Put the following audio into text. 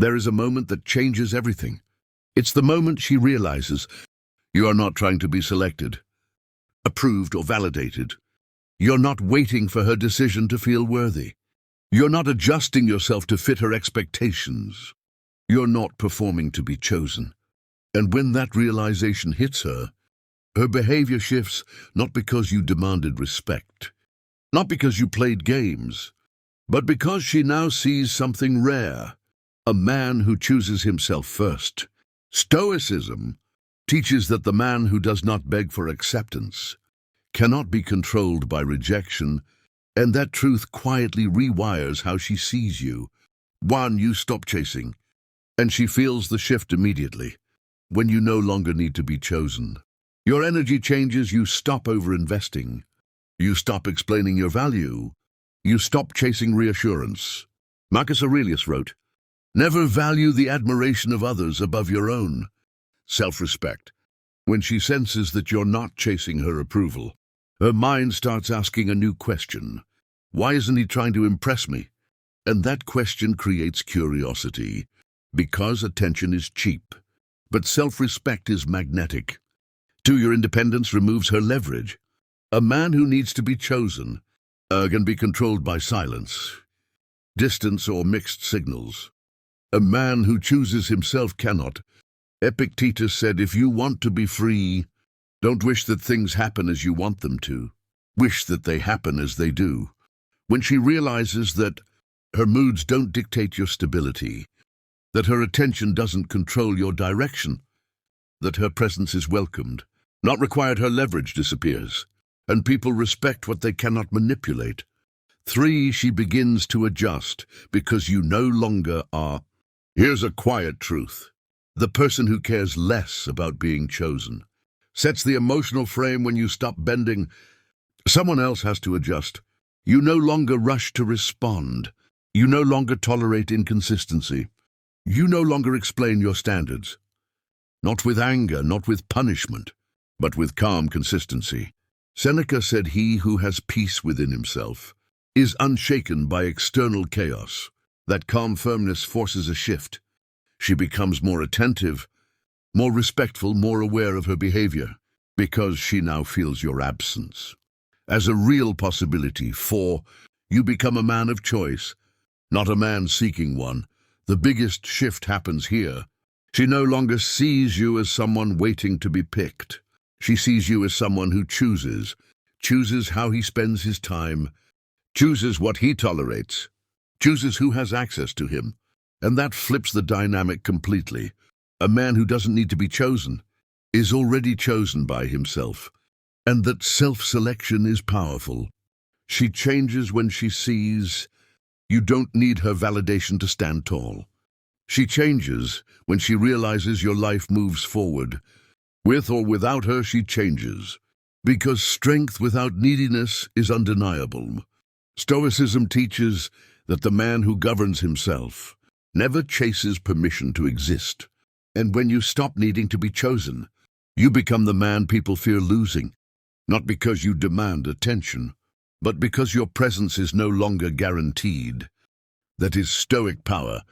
There is a moment that changes everything. It's the moment she realizes you are not trying to be selected, approved, or validated. You're not waiting for her decision to feel worthy. You're not adjusting yourself to fit her expectations. You're not performing to be chosen. And when that realization hits her, her behavior shifts, not because you demanded respect, not because you played games, but because she now sees something rare, a man who chooses himself first. Stoicism teaches that the man who does not beg for acceptance cannot be controlled by rejection, and that truth quietly rewires how she sees you. One, you stop chasing, and she feels the shift immediately. When you no longer need to be chosen, your energy changes. You stop over-investing. You stop explaining your value. You stop chasing reassurance. Marcus Aurelius wrote, "Never value the admiration of others above your own." Self-respect. When she senses that you're not chasing her approval, her mind starts asking a new question. Why isn't he trying to impress me? And that question creates curiosity, because attention is cheap. But self-respect is magnetic. Your independence removes her leverage. A man who needs to be chosen can be controlled by silence, distance, or mixed signals. A man who chooses himself cannot. Epictetus said, "If you want to be free, don't wish that things happen as you want them to. Wish that they happen as they do." When she realizes that her moods don't dictate your stability, that her attention doesn't control your direction, that her presence is welcomed, not required, her leverage disappears, and people respect what they cannot manipulate. 3, she begins to adjust because you no longer are. Here's a quiet truth. The person who cares less about being chosen sets the emotional frame. When you stop bending, someone else has to adjust. You no longer rush to respond. You no longer tolerate inconsistency. You no longer explain your standards. Not with anger, not with punishment, but with calm consistency. Seneca said, "He who has peace within himself is unshaken by external chaos." That calm firmness forces a shift. She becomes more attentive, more respectful, more aware of her behavior, because she now feels your absence as a real possibility. 4, you become a man of choice, not a man seeking one. The biggest shift happens here. She no longer sees you as someone waiting to be picked. She sees you as someone who chooses how he spends his time, chooses what he tolerates, chooses who has access to him. And that flips the dynamic completely. A man who doesn't need to be chosen is already chosen by himself. And that self-selection is powerful. She changes when she sees you don't need her validation to stand tall. She changes when she realizes your life moves forward. With or without her, she changes, because strength without neediness is undeniable. Stoicism teaches that the man who governs himself never chases permission to exist. And when you stop needing to be chosen, you become the man people fear losing, not because you demand attention, but because your presence is no longer guaranteed. That is Stoic power,